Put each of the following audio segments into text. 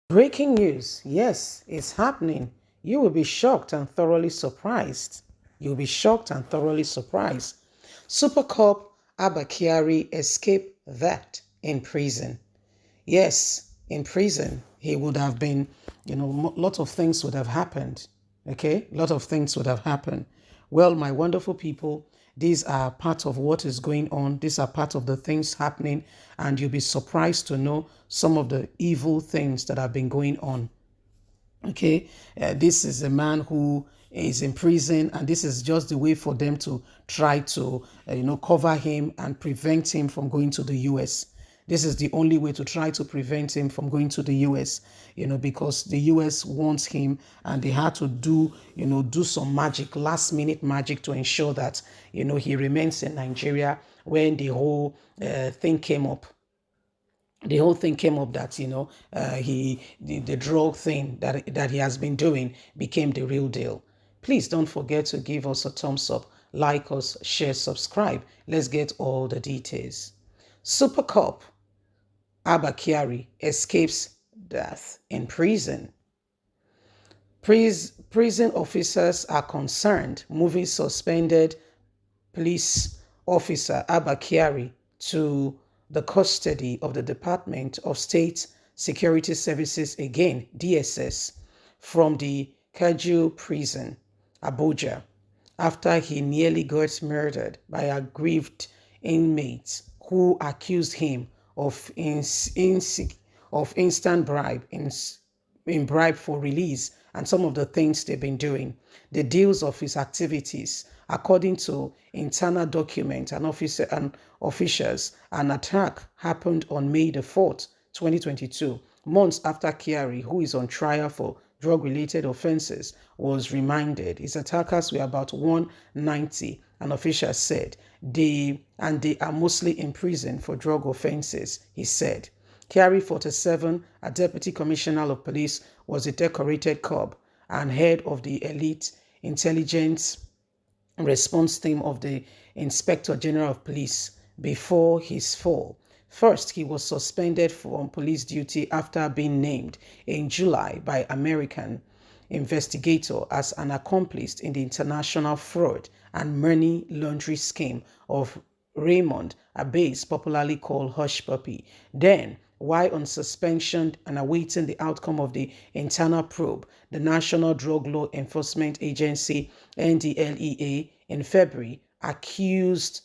Breaking news. Yes, it's happening. You will be shocked and thoroughly surprised. You'll be shocked and thoroughly surprised. Super Cop ABBA KYARI escaped that in prison. Yes, in prison, he would have been, lot of things would have happened. Okay, a lot of things would have happened. Well, my wonderful people, these are part of what is going on. These are part of the things happening, and you'll be surprised to know some of the evil things that have been going on. Okay, this is a man who is in prison, and this is just the way for them to try to, cover him and prevent him from going to the US. This is the only way to try to prevent him from going to the US, because the US wants him, and they had to do some magic, last minute magic, to ensure that, he remains in Nigeria when the whole thing came up. The whole thing came up that the drug thing that he has been doing became the real deal. Please don't forget to give us a thumbs up, like us, share, subscribe. Let's get all the details. Super Cop ABBA KYARI escapes death in prison. Prison officers are concerned moving suspended police officer ABBA KYARI to the custody of the Department of State Security Services, again DSS, from the Kaju prison, Abuja, after he nearly got murdered by aggrieved inmates who accused him of instant bribe in bribe for release and some of the things they've been doing, the deals of his activities. According to internal documents and officials, an attack happened on May the 4th, 2022, months after KYARI, who is on trial for drug-related offenses, was remanded. His attackers were about 190, an official said. They are mostly in prison for drug offenses, he said. KYARI, 47, a deputy commissioner of police, was a decorated cop and head of the elite intelligence response team of the Inspector General of Police before his fall. First, he was suspended from police duty after being named in July by American investigator as an accomplice in the international fraud and money laundering scheme of Raymond Abbas, popularly called Hush Puppy. Then, while on suspension and awaiting the outcome of the internal probe, the National Drug Law Enforcement Agency, NDLEA, in February accused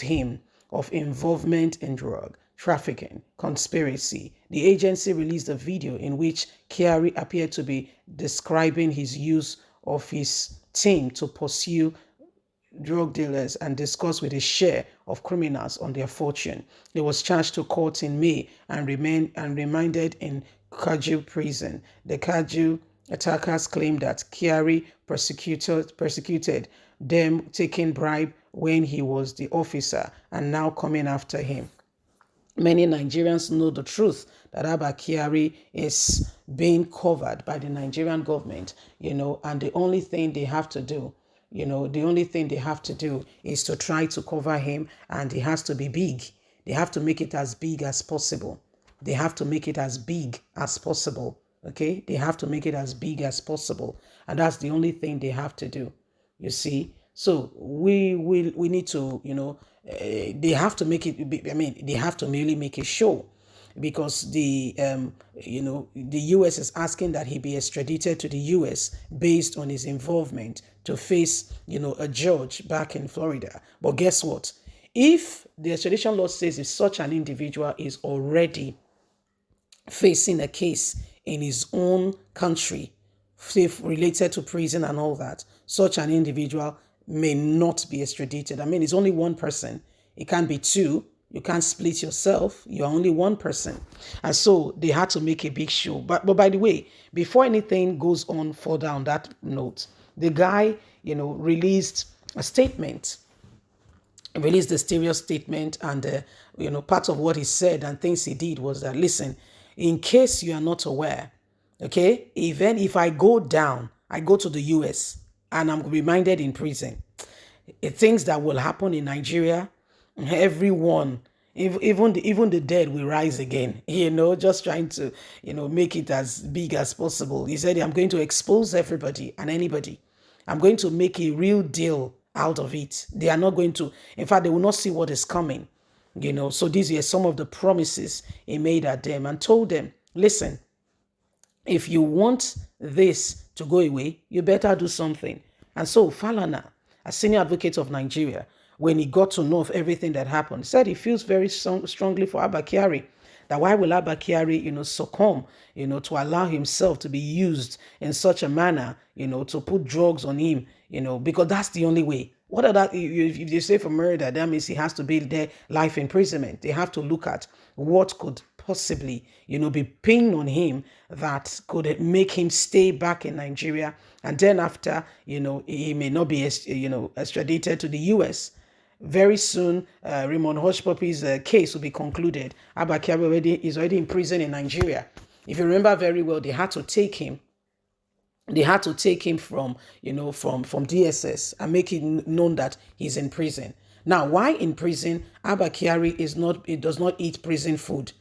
him of involvement in drug trafficking conspiracy. The agency released a video in which KYARI appeared to be describing his use of his team to pursue drug dealers and discuss with a share of criminals on their fortune. He was charged to court in May and remanded in Kaju prison. The Kaju attackers claimed that KYARI persecuted them, taking bribe when he was the officer, and now coming after him. Many Nigerians know the truth that ABBA KYARI is being covered by the Nigerian government, and the only thing they have to do is to try to cover him, and he has to be big. They have to make it as big as possible. They have to make it as big as possible. Okay? They have to make it as big as possible. And that's the only thing they have to do. You see? So we need to, they have to make it, they have to merely make a show, because the US is asking that he be extradited to the US based on his involvement to face, a judge back in Florida. But guess what? If the extradition law says if such an individual is already facing a case in his own country, related to prison and all that, such an individual may not be extradited. It's only one person. It can't be two. You can't split yourself. You're only one person. And so they had to make a big show. But by the way, before anything goes on further on that note, the guy, released a statement, released the stereo statement, and, part of what he said and things he did was that, listen, in case you are not aware, okay, even if I go down, I go to the US and I'm reminded in prison, things that will happen in Nigeria, everyone Even the dead will rise again, just trying to, make it as big as possible. He said, I'm going to expose everybody and anybody. I'm going to make a real deal out of it. They are not going to, in fact, they will not see what is coming. So these are some of the promises he made at them and told them, listen, if you want this to go away, you better do something. And so Falana, a senior advocate of Nigeria, when he got to know of everything that happened, said he feels very strongly for ABBA KYARI. That why will ABBA KYARI, succumb, to allow himself to be used in such a manner, to put drugs on him, because that's the only way. What are that? If they say for murder, that means he has to be there, life imprisonment. They have to look at what could possibly, be pinned on him that could make him stay back in Nigeria. And then after, he may not be, extradited to the US. Very soon, Raymond Hushpuppi's case will be concluded. ABBA KYARI is already in prison in Nigeria. If you remember very well, they had to take him from, from DSS and make it known that he's in prison. Now, why in prison? ABBA KYARI does not eat prison food.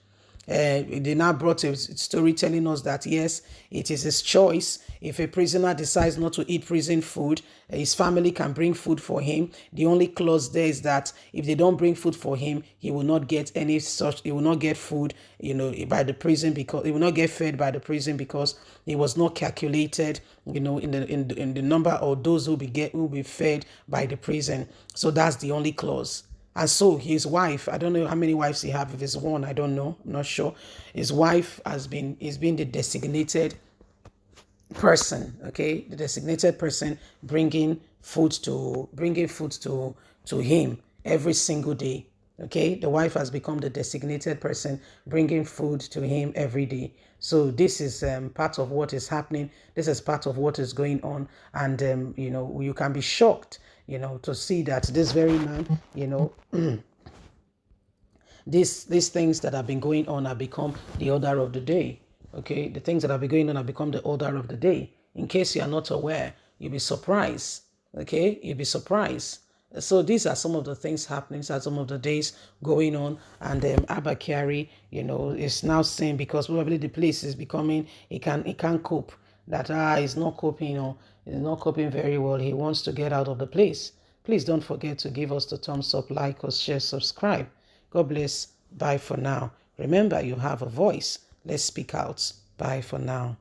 They now brought a story telling us that, yes, it is his choice. If a prisoner decides not to eat prison food, his family can bring food for him. The only clause there is that if they don't bring food for him, he will not get he will not get food, by the prison, because he will not get fed by the prison because he was not calculated, in the number of those who will be fed by the prison. So that's the only clause. And so his wife, I don't know how many wives he has. If it's one, I don't know. I'm not sure. His wife is being the designated person, okay? The designated person bringing food to him every single day, okay? The wife has become the designated person bringing food to him every day. So this is part of what is happening. This is part of what is going on. And, you can be shocked, to see that this very man, these things that have been going on have become the order of the day. Okay, the things that have been going on have become the order of the day. In case you are not aware, you'll be surprised. Okay, you'll be surprised. So these are some of the things happening. These are some of the days going on, and ABBA KYARI, is now saying, because probably the place is becoming, he can't cope. That he's not coping, he's not coping very well. He wants to get out of the place. Please don't forget to give us the thumbs up, like us, share, subscribe. God bless. Bye for now. Remember, you have a voice. Let's speak out. Bye for now.